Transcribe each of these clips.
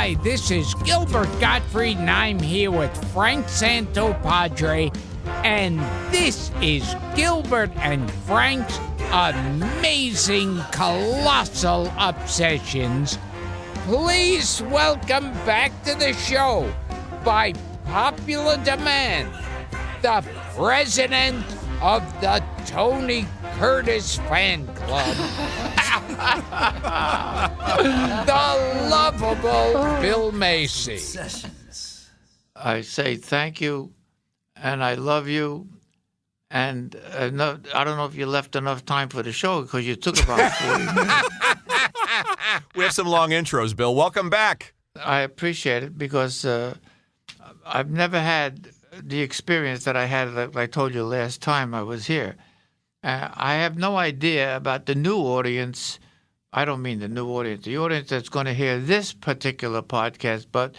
Hi, this is Gilbert Gottfried, and I'm here with Frank Santopadre, and this is Gilbert and Frank's Amazing Colossal Obsessions. Please welcome back to the show, by popular demand, the president of the Tony Curtis fan club, the lovable Bill Macy. I say thank you, and I love you, and no, I don't know if you left enough time for the show because you took about 40 minutes. We have some long intros, Bill. Welcome back. I appreciate it because I've never had the experience that I had, like I told you last time I was here. I have no idea about the new audience. I don't mean the new audience, the audience that's going to hear this particular podcast, but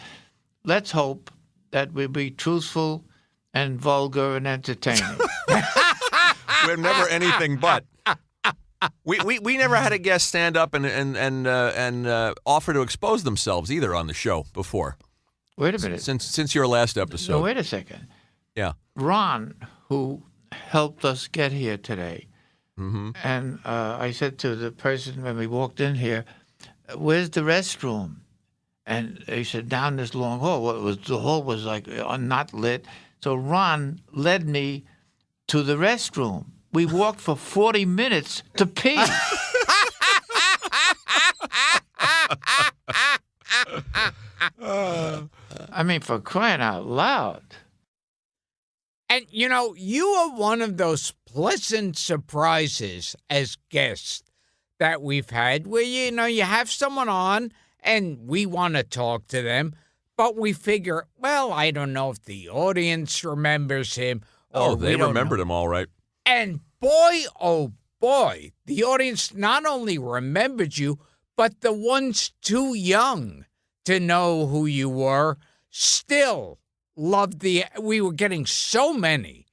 let's hope that we'll be truthful and vulgar and entertaining. We're never anything but. We never had a guest stand up and offer to expose themselves either on the show before. Wait a minute. Since your last episode. No, wait a second. Yeah. Ron, who helped us get here today, and I said to the person when we walked in here, "Where's the restroom?" And he said, "Down this long hall." Well, the hall was like not lit. So Ron led me to the restroom. We walked for 40 minutes to pee. I mean, for crying out loud. And, you know, you are one of those pleasant surprises as guests that we've had where, you know, you have someone on and we want to talk to them, but we figure, well, I don't know if the audience remembers him. Oh, they remembered him all right. And boy, oh boy, the audience not only remembered you, but the ones too young to know who you were still loved we were getting so many.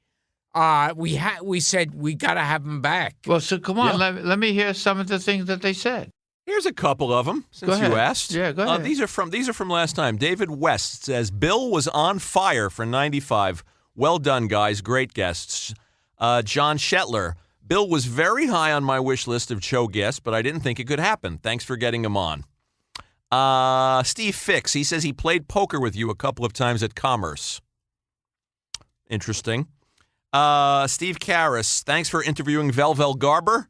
We said we got to have them back. Well, so come on, let me hear some of the things that they said. Here's a couple of them, since you asked. Yeah, go ahead. These are from last time. David West says, Bill was on fire for 95. Well done, guys. Great guests. John Shetler, Bill was very high on my wish list of show guests, but I didn't think it could happen. Thanks for getting him on. Steve Fix, he says he played poker with you a couple of times at Commerce. Interesting. Steve Karras, thanks for interviewing Velvel Garber.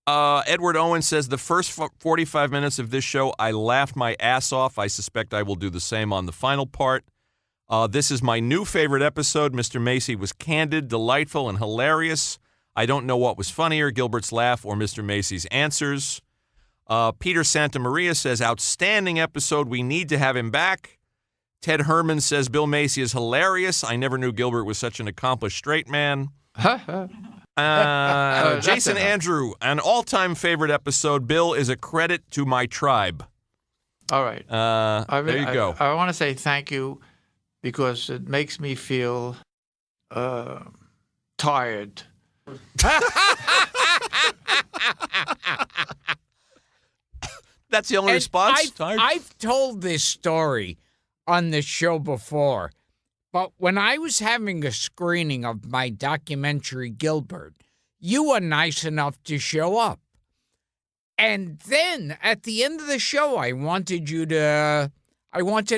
Edward Owen says, the first 45 minutes of this show, I laughed my ass off. I suspect I will do the same on the final part. This is my new favorite episode. Mr. Macy was candid, delightful, and hilarious. I don't know what was funnier, Gilbert's laugh or Mr. Macy's answers. Peter Santamaria says, outstanding episode. We need to have him back. Ted Herman says, Bill Macy is hilarious. I never knew Gilbert was such an accomplished straight man. Jason Andrew, an all-time favorite episode. Bill is a credit to my tribe. All right. There you go. I want to say thank you because it makes me feel tired. That's the only response? I've told this story on the show before, but when I was having a screening of my documentary, Gilbert, you were nice enough to show up. And then at the end of the show, I wanted to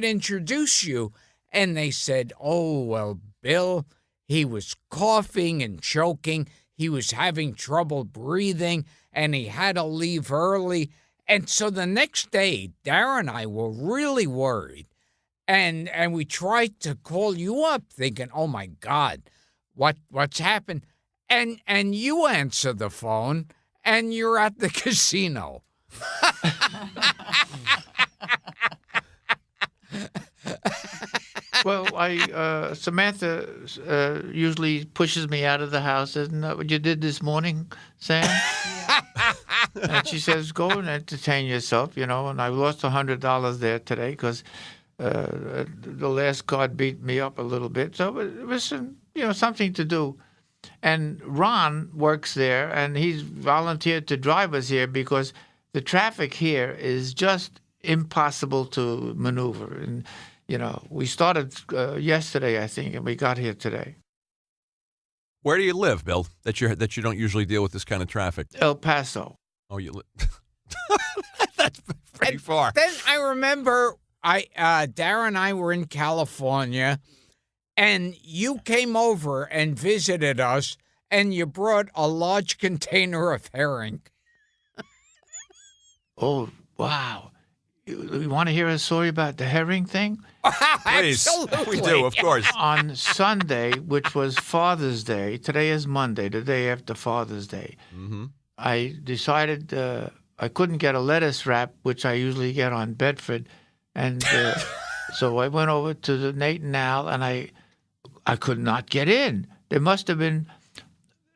introduce you. And they said, oh, well, Bill, he was coughing and choking. He was having trouble breathing, and he had to leave early. And so the next day, Darren and I were really worried. And we tried to call you up thinking, oh, my God, what's happened? And you answer the phone, and you're at the casino. Well, Samantha usually pushes me out of the house. Isn't that what you did this morning, Sam? Yeah. And she says, go and entertain yourself, you know. And I lost $100 there today because the last card beat me up a little bit. So it was something to do. And Ron works there, and he's volunteered to drive us here because the traffic here is just impossible to maneuver. And, we started yesterday, I think, and we got here today. Where do you live, Bill, that you don't usually deal with this kind of traffic? El Paso. Oh, you live. That's pretty far. Then I remember Dara and I were in California, and you came over and visited us, and you brought a large container of herring. Oh, wow. You want to hear a story about the herring thing? Please. Absolutely. We do, of course. On Sunday, which was Father's Day, today is Monday, the day after Father's Day, I decided I couldn't get a lettuce wrap, which I usually get on Bedford. And so I went over to the Nate and Al, and I could not get in. There must have been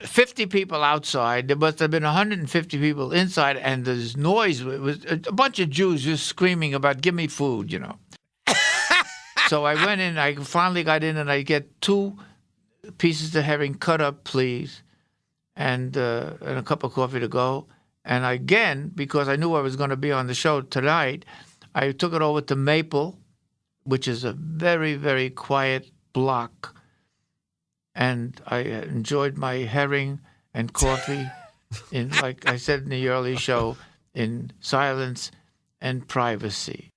50 people outside. There must have been 150 people inside, and there's noise. It was a bunch of Jews just screaming about, give me food, So I went in. I finally got in, and I get 2 pieces of herring cut up, please, and a cup of coffee to go. And again, because I knew I was going to be on the show tonight, I took it over to Maple, which is a very, very quiet block. And I enjoyed my herring and coffee in, like I said in the early show, in silence and privacy.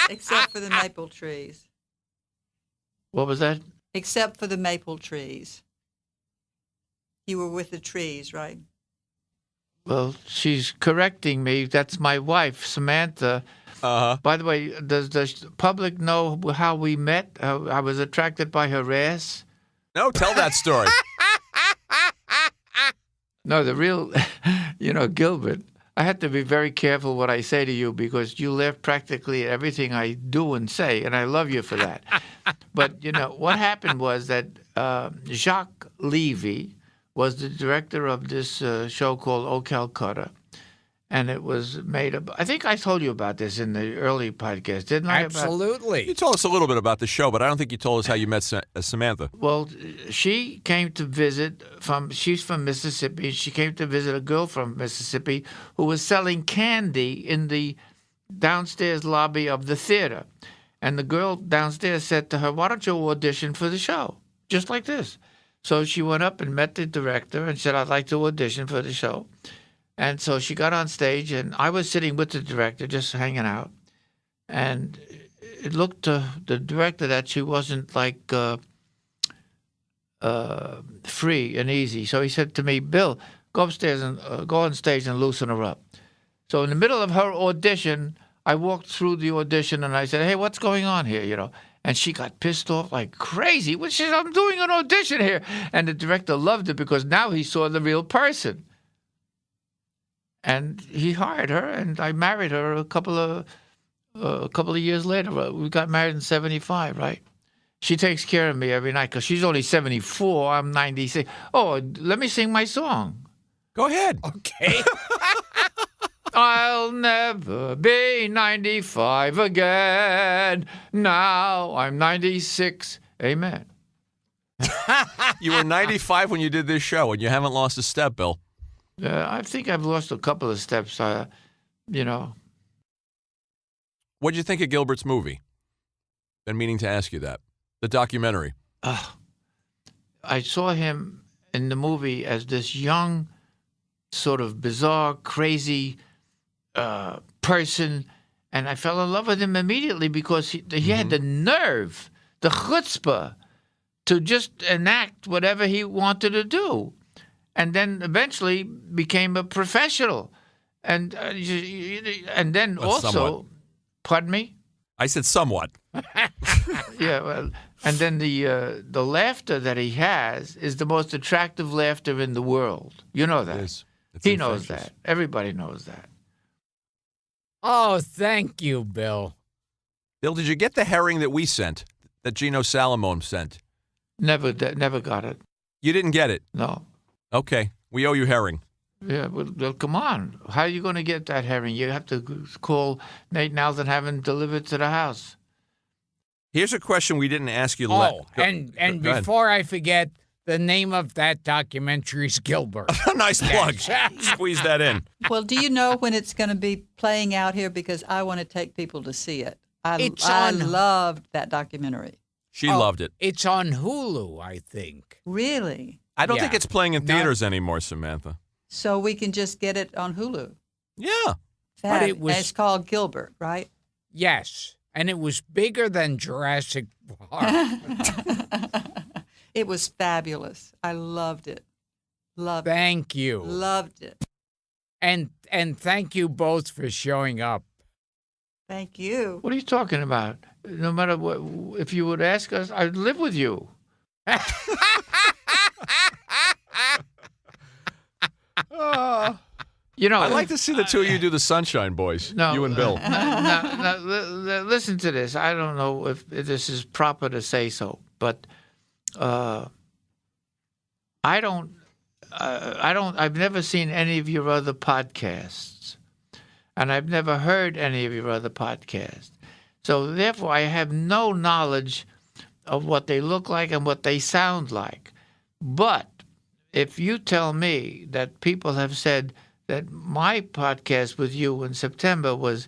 Except for the maple trees. What was that? Except for the maple trees. You were with the trees, right? Well, she's correcting me. That's my wife, Samantha. Uh-huh. By the way, does the public know how we met? How I was attracted by her ass? No, tell that story. No, the real, Gilbert, I have to be very careful what I say to you because you laugh practically at everything I do and say, and I love you for that. But, what happened was that Jacques Levy was the director of this show called O Calcutta. And it was made up. I think I told you about this in the early podcast, didn't I? Absolutely. You told us a little bit about the show, but I don't think you told us how you met Samantha. Well, she came to visit she's from Mississippi. She came to visit a girl from Mississippi who was selling candy in the downstairs lobby of the theater. And the girl downstairs said to her, why don't you audition for the show? Just like this. So she went up and met the director and said, I'd like to audition for the show. And so she got on stage, and I was sitting with the director, just hanging out. And it looked to the director that she wasn't like free and easy. So he said to me, Bill, go upstairs and go on stage and loosen her up. So in the middle of her audition, I walked through the audition and I said, hey, what's going on here, And she got pissed off like crazy. She said, I'm doing an audition here. And the director loved it because now he saw the real person. And he hired her, and I married her a couple of years later. We got married in 1975, right? She takes care of me every night because she's only 74. I'm 96. Oh, let me sing my song. Go ahead. Okay. I'll never be 95 again. Now I'm 96. Amen. You were 95 when you did this show, and you haven't lost a step, Bill. I think I've lost a couple of steps, What did you think of Gilbert's movie? Been meaning to ask you that. The documentary. I saw him in the movie as this young, sort of bizarre, crazy person, and I fell in love with him immediately because he had the nerve, the chutzpah, to just enact whatever he wanted to do. And then eventually became a professional, and then also, somewhat. Pardon me? I said somewhat. Yeah, well, and then the laughter that he has is the most attractive laughter in the world. You know that. It's He knows infectious. that. Everybody knows that. Oh, thank you, Bill. Bill, did you get the herring that we sent, that Gino Salamone sent? Never got it. You didn't get it. No. Okay, we owe you herring. Yeah, well, come on. How are you going to get that herring? You have to call Nate Niles and have him delivered to the house. Here's a question we didn't ask you. And Go ahead. before I forget, The name of that documentary is Gilbert. Nice plug. Squeeze that in. Well, do you know when it's going to be playing out here? Because I want to take people to see it. I loved that documentary. She loved it. It's on Hulu, I think. Really? I don't Yeah. think it's playing in theaters anymore, Samantha. So we can just get it on Hulu. Yeah. But it And was- it's called Gilbert, right? Yes. And it was bigger than Jurassic Park. It was fabulous. I loved it. Loved it. Thank you. Loved it. And thank you both for showing up. Thank you. What are you talking about? No matter what, if you would ask us, I'd live with you. You know, I'd like to see the two of you do the Sunshine Boys, No, you and Bill. Listen to this. I don't know if this is proper to say so, but I've never seen any of your other podcasts, and I've never heard any of your other podcasts. So therefore, I have no knowledge of what they look like and what they sound like. But if you tell me that people have said that my podcast with you in September was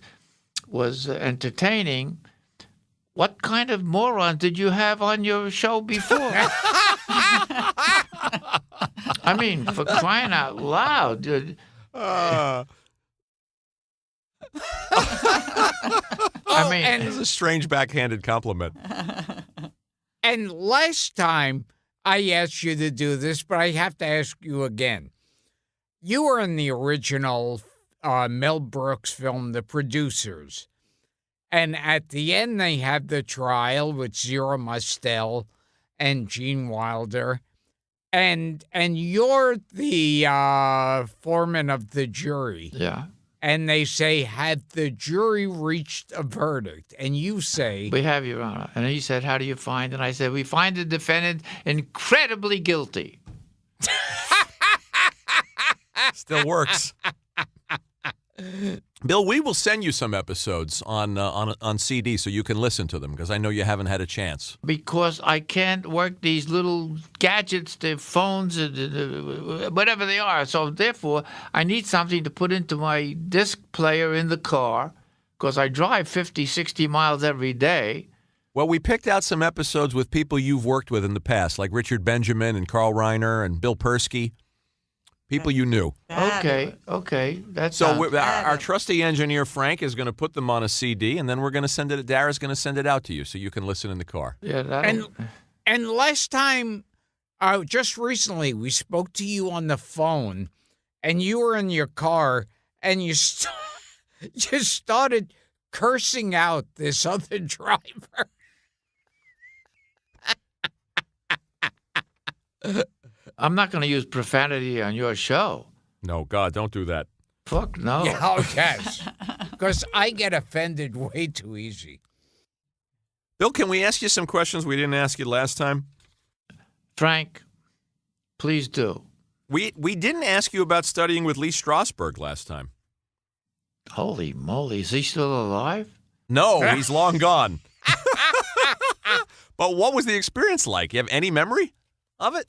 entertaining, what kind of moron did you have on your show before? I mean, for crying out loud, dude. I mean, and It's a strange backhanded compliment. And last time I asked you to do this, but I have to ask you again. You were in the original Mel Brooks film, The Producers. And at the end, they have the trial with Zero Mostel and Gene Wilder. And you're the foreman of the jury. yeah, And they say, had the jury reached a verdict? And you say, we have, Your Honor. And he said, how do you find? And I said, we find the defendant incredibly guilty. Still works. Bill, we will send you some episodes on CD so you can listen to them because I know you haven't had a chance. Because I can't work these little gadgets, the phones, whatever they are. So therefore, I need something to put into my disc player in the car because I drive 50, 60 miles every day. Well, we picked out some episodes with people you've worked with in the past, like Richard Benjamin and Carl Reiner and Bill Persky, people you knew. Okay. That's So our trusty engineer, Frank, is going to put them on a CD, and then we're going to send it. Dara's going to send it out to you so you can listen in the car. yeah, and last time, just recently, we spoke to you on the phone, and you were in your car, and you just started cursing out this other driver. I'm not going to use profanity on your show. No, God, don't do that. Fuck no. Yeah, oh, yes. Because I get offended way too easy. Bill, can we ask you some questions we didn't ask you last time? Frank, please do. We didn't ask you about studying with Lee Strasberg last time. Holy moly, is he still alive? No, he's long gone. But what was the experience like? You have any memory of it?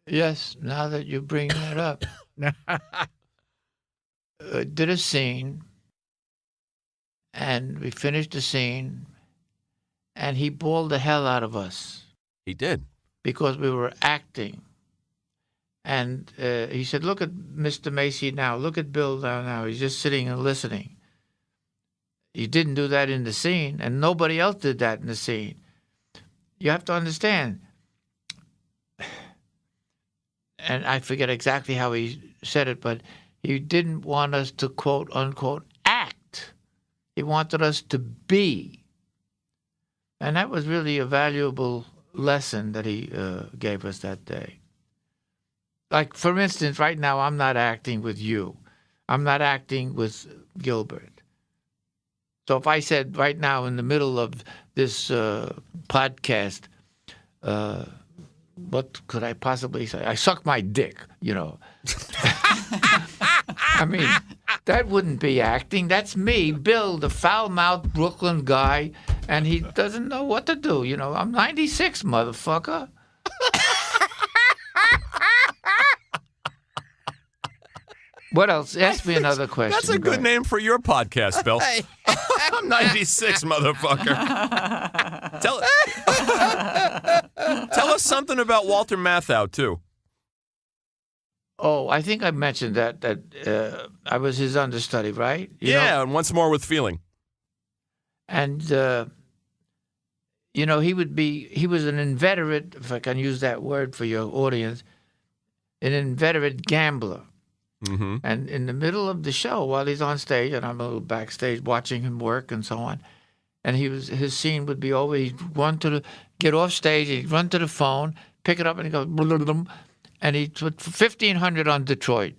Yes, now that you bring that up. Did a scene, and we finished the scene, and he bawled the hell out of us He did. because we were acting. And he said, look at Mr. Macy now. Look at Bill now. He's just sitting and listening. You didn't do that in the scene, and nobody else did that in the scene. You have to understand. And I forget exactly how he said it, but he didn't want us to, quote, unquote, act. He wanted us to be. And that was really a valuable lesson that he gave us that day. Like, for instance, right now, I'm not acting with you. I'm not acting with Gilbert. So if I said right now in the middle of this podcast, what could I possibly say? I suck my dick, you know. I mean, that wouldn't be acting. That's me, Bill, the foul-mouthed Brooklyn guy, and he doesn't know what to do. You know, I'm 96, motherfucker. What else? Ask me another question. That's a good name for your podcast, Bill. I'm 96, motherfucker. Tell us something about Walter Matthau, too. Oh, I think I mentioned that I was his understudy, right? You know? And once more with feeling. And, he was an inveterate, if I can use that word for your audience, an inveterate gambler. Mm-hmm. And in the middle of the show, while he's on stage, and I'm a little backstage watching him work and so on, and his scene would be over. He'd run get off stage, he'd run to the phone, pick it up, and he'd go, blah, blah, blah, and he'd put 1,500 on Detroit,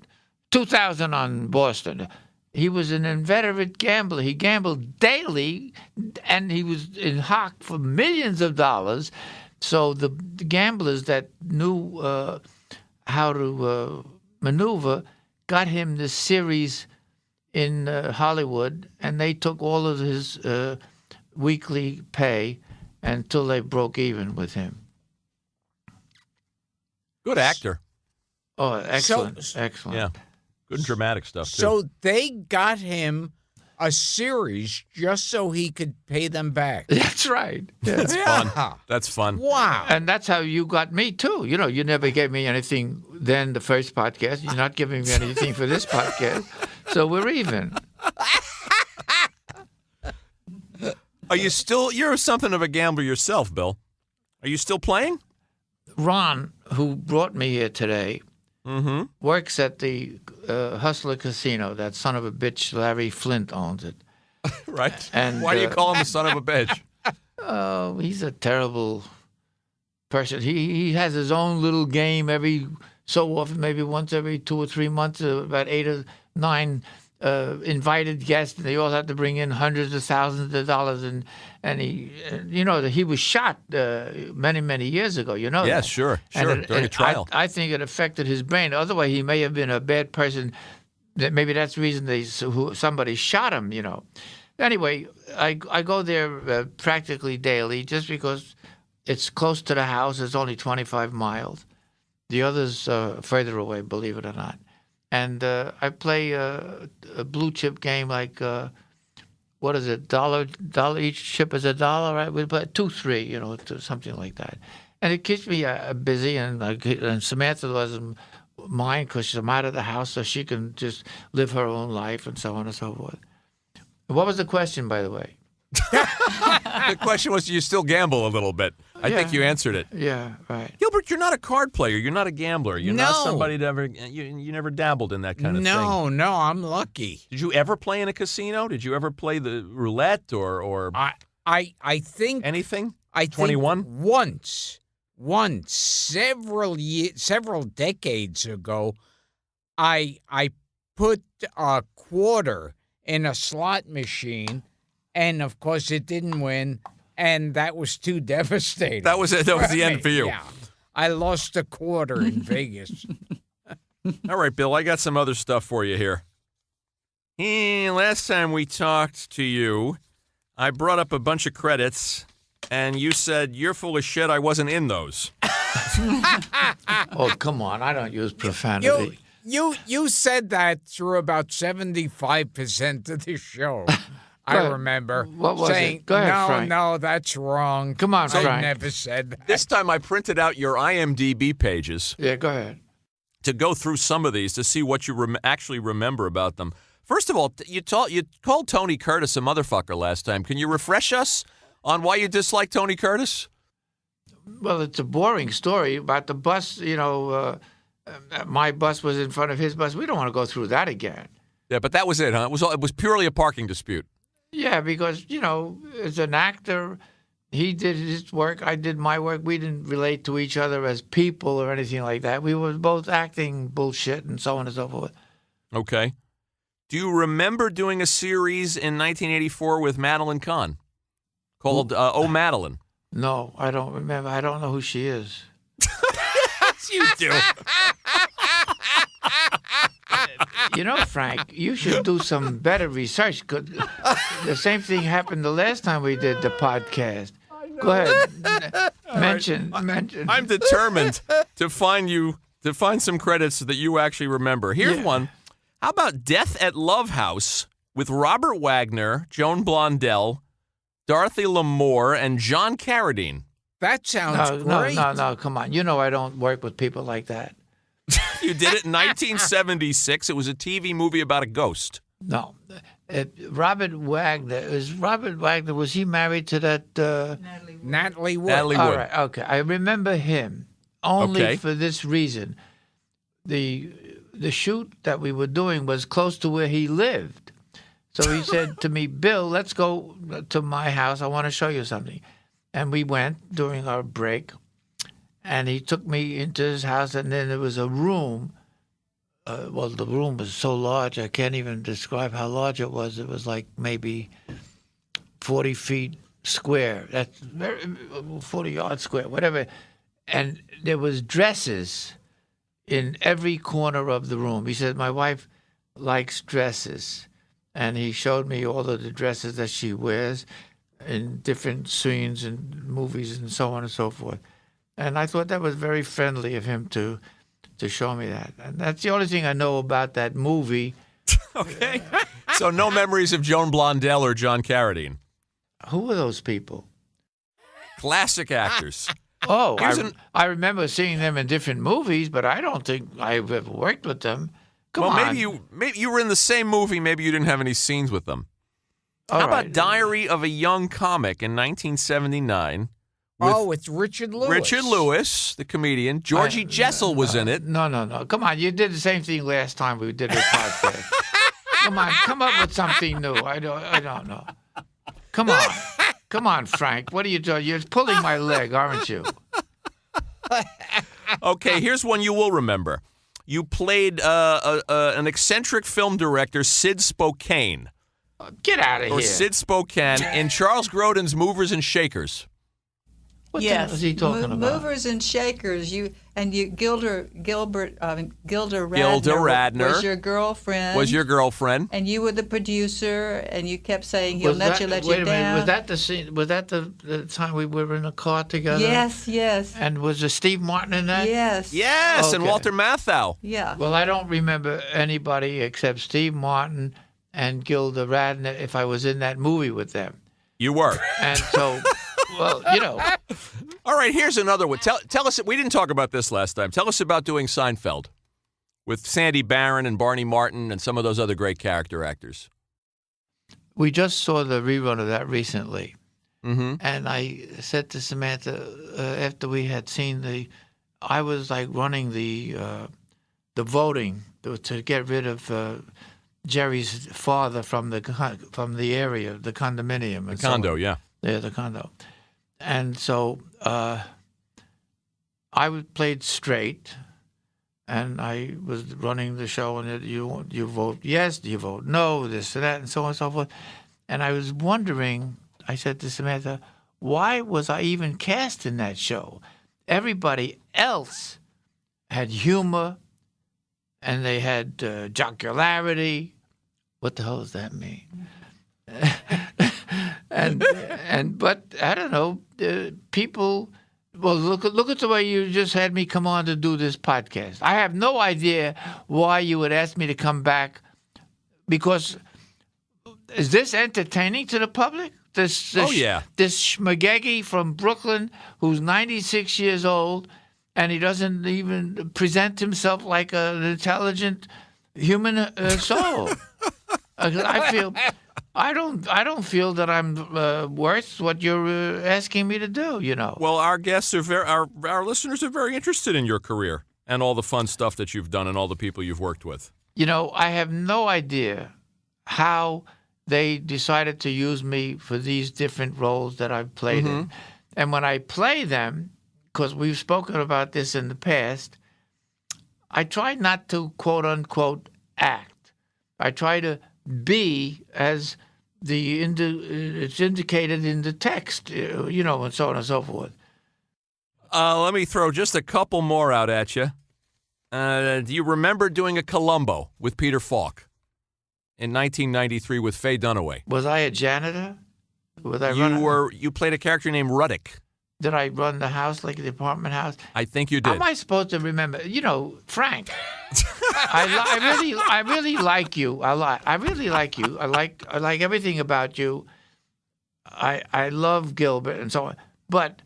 2,000 on Boston. He was an inveterate gambler. He gambled daily, and he was in hock for millions of dollars. So the gamblers that knew how to maneuver got him this series in Hollywood, and they took all of his weekly pay until they broke even with him. Good actor. Oh, excellent, excellent. Yeah, good dramatic stuff, too. So they got him a series just so he could pay them back. That's right. Yeah. That's fun. That's fun. Wow. And that's how you got me, too. You never gave me anything then, the first podcast. You're not giving me anything for this podcast. So we're even. You're something of a gambler yourself, Bill. Are you still playing? Ron, who brought me here today, Mm-hmm. works at the Hustler Casino. That son of a bitch, Larry Flint, owns it. Right. And why do you call him the son of a bitch? Oh, he's a terrible person. He has his own little game every so often, maybe once every 2 or 3 months, about 8 or 9 invited guests. They all have to bring in hundreds of thousands of dollars, and he, he was shot many years ago. Yes, that. sure, And during a trial. I think it affected his brain. Otherwise, he may have been a bad person. Maybe that's the reason somebody shot him. Anyway, I go there practically daily just because it's close to the house. It's only 25 miles. The others further away, believe it or not. And I play a blue chip game like, what is it, dollar each chip is $1, right? We play 2-3, something like that. And it keeps me busy, and Samantha doesn't mind because I'm out of the house, so she can just live her own life and so on and so forth. What was the question, by the way? The question was, do you still gamble a little bit? I think you answered it. Yeah, right. Gilbert, you're not a card player. You're not a gambler. You're not No. somebody that ever. You never dabbled in that kind of thing. No, I'm lucky. Did you ever play in a casino? Did you ever play the roulette or I think anything? I think 21? Once, several decades ago, I put a quarter in a slot machine, and of course it didn't win, and that was too devastating. That was it. That was the end for you. Yeah, I lost a quarter in Vegas. All right, Bill, I got some other stuff for you here. Last time we talked to you, I brought up a bunch of credits, and you said, you're full of shit, I wasn't in those. Oh, come on. I don't use profanity. You said that through about 75% of the show. I remember What was saying, it? Go ahead, Frank. No, that's wrong. Come on, I Frank. never said that. This time I printed out your IMDb pages Yeah, go ahead. to go through some of these to see what you actually remember about them. First of all, you called Tony Curtis a motherfucker last time. Can you refresh us on why you dislike Tony Curtis? Well, it's a boring story about the bus. My bus was in front of his bus. We don't want to go through that again. Yeah, but that was it, huh? It was purely a parking dispute. Yeah, because, as an actor, he did his work, I did my work. We didn't relate to each other as people or anything like that. We were both acting bullshit and so on and so forth. Okay. Do you remember doing a series in 1984 with Madeline Kahn called Oh, Madeline? No, I don't remember. I don't know who she is. Yes, you do. Frank, you should do some better research. The same thing happened the last time we did the podcast. Go ahead. Mention. I'm determined to find some credits that you actually remember. Here's one. How about Death at Love House with Robert Wagner, Joan Blondell, Dorothy Lamour, and John Carradine? That sounds great. No, come on. You know I don't work with people like that. You did it in 1976. It was a TV movie about a ghost. No. Robert Wagner, was he married to that? Natalie Wood. Natalie Wood. All right, okay. I remember him only Okay. for this reason. The shoot that we were doing was close to where he lived. So he said to me, Bill, let's go to my house. I want to show you something. And we went during our break, and he took me into his house, and then there was a room. Well, the room was so large, I can't even describe how large it was. It was like maybe 40 feet square. That's 40 yards square, whatever. And there was dresses in every corner of the room. He said, my wife likes dresses. And he showed me all of the dresses that she wears in different scenes and movies and so on and so forth. And I thought that was very friendly of him to show me that. And that's the only thing I know about that movie. Okay. So no memories of Joan Blondell or John Carradine. Who were those people? Classic actors. Oh, Here's I remember seeing them in different movies, but I don't think I've ever worked with them. Come on. Maybe you were in the same movie. Maybe you didn't have any scenes with them. All How right. about Diary of a Young Comic in 1979? With Richard Lewis. Richard Lewis, the comedian. Georgie Jessel was in it. No. Come on, you did the same thing last time we did a podcast. Come on, come up with something new. I don't know. Come on, Frank. What are you doing? You're pulling my leg, aren't you? Okay, here's one you will remember. You played an eccentric film director, Sid Spokane. Get out of Or here. Sid Spokane in Charles Grodin's Movers and Shakers. What the hell is he talking about? Movers and Shakers. Gilda Gilda Radner was your girlfriend. Was your girlfriend. And you were the producer, and you kept saying he'll let you wait a minute, down. was that the scene? Was that the time we were in a car together? Yes. And was there Steve Martin in that? Yes. Yes, and Okay. Walter Matthau. Yeah. Well, I don't remember anybody except Steve Martin and Gilda Radner if I was in that movie with them. You were. And so, well, you know. All right, here's another one. Tell us, we didn't talk about this last time. Tell us about doing Seinfeld with Sandy Barron and Barney Martin and some of those other great character actors. We just saw the rerun of that recently. Mm-hmm. And I said to Samantha, after we had seen I was like running the voting to get rid of Jerry's father from the area, the condominium. The condo, yeah. Yeah, the condo. And so I played straight, and I was running the show, and you vote yes, you vote no, this and that, and so on and so forth. And I was wondering, I said to Samantha, why was I even cast in that show? Everybody else had humor, and they had jocularity. What the hell does that mean? But I don't know. People. Well, look at the way you just had me come on to do this podcast. I have no idea why you would ask me to come back, because is this entertaining to the public? This schmagegi from Brooklyn who's 96 years old, and he doesn't even present himself like an intelligent human soul. I don't feel that I'm worth what you're asking me to do. You know. Well, our guests our listeners are very interested in your career and all the fun stuff that you've done and all the people you've worked with. You know, I have no idea how they decided to use me for these different roles that I've played in. And when I play them, because we've spoken about this in the past, I try not to quote unquote act. I try to be as it's indicated in the text, you know, and so on and so forth. Let me throw just a couple more out at you. Do you remember doing a Columbo with Peter Falk in 1993 with Faye Dunaway? Was I a janitor? You played a character named Ruddick. Did I run the house like the apartment house? I think you How did. am I supposed to remember? You know, Frank. I really like you. I really like you. I like everything about you. I love Gilbert and so on. But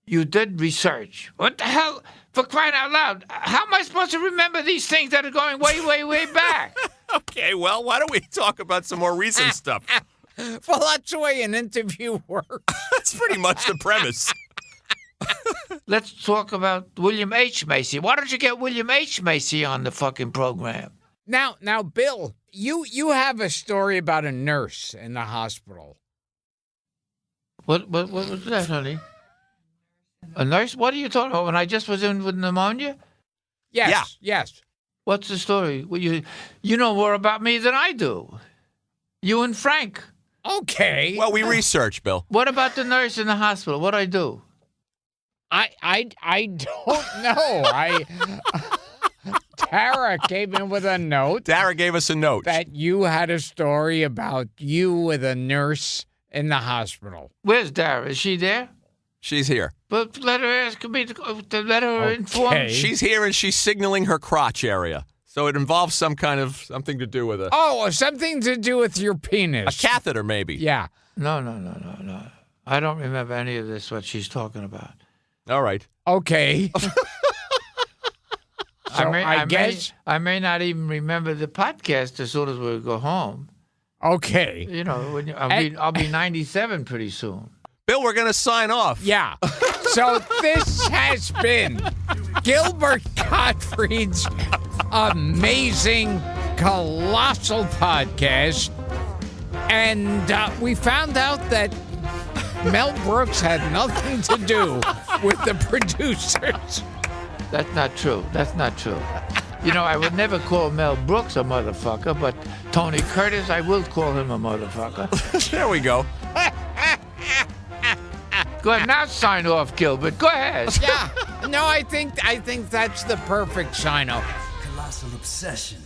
you did research. What the hell? For crying out loud! How am I supposed to remember these things that are going way, way, way back? Okay, well, why don't we talk about some more recent stuff? Well, that's the way an interview works. That's pretty much the premise. Let's talk about William H. Macy. Why don't you get William H. Macy on the fucking program? Now, Bill, you have a story about a nurse in the hospital. What was that, honey? A nurse? What are you talking about? When I just was in with pneumonia? Yes, yes. What's the story? Well, you know more about me than I do. You and Frank. Okay. Well, we researched, Bill. What about the nurse in the hospital? What'd I do? I don't know. Tara came in with a note Dara gave us a note. that you had a story about you with a nurse in the hospital. Where's Dara? Is she there? She's here. But let her ask me to let her inform. Okay. She's here and she's signaling her crotch area. So it involves something to do with a Oh, something to do with your penis. catheter, maybe. Yeah. No. I don't remember any of this, what she's talking about. All right. Okay. I guess. I may not even remember the podcast as soon as we go home. Okay. You know, I'll be 97 pretty soon. Bill, we're going to sign off. Yeah. So this has been Gilbert Gottfried's amazing, colossal podcast. And we found out that Mel Brooks had nothing to do with the producers. That's not true. That's not true. You know, I would never call Mel Brooks a motherfucker, but Tony Curtis, I will call him a motherfucker. There we go. Go ahead, now sign off, Gilbert. Go ahead. Yeah. No, I think that's the perfect sign-off. Colossal obsession.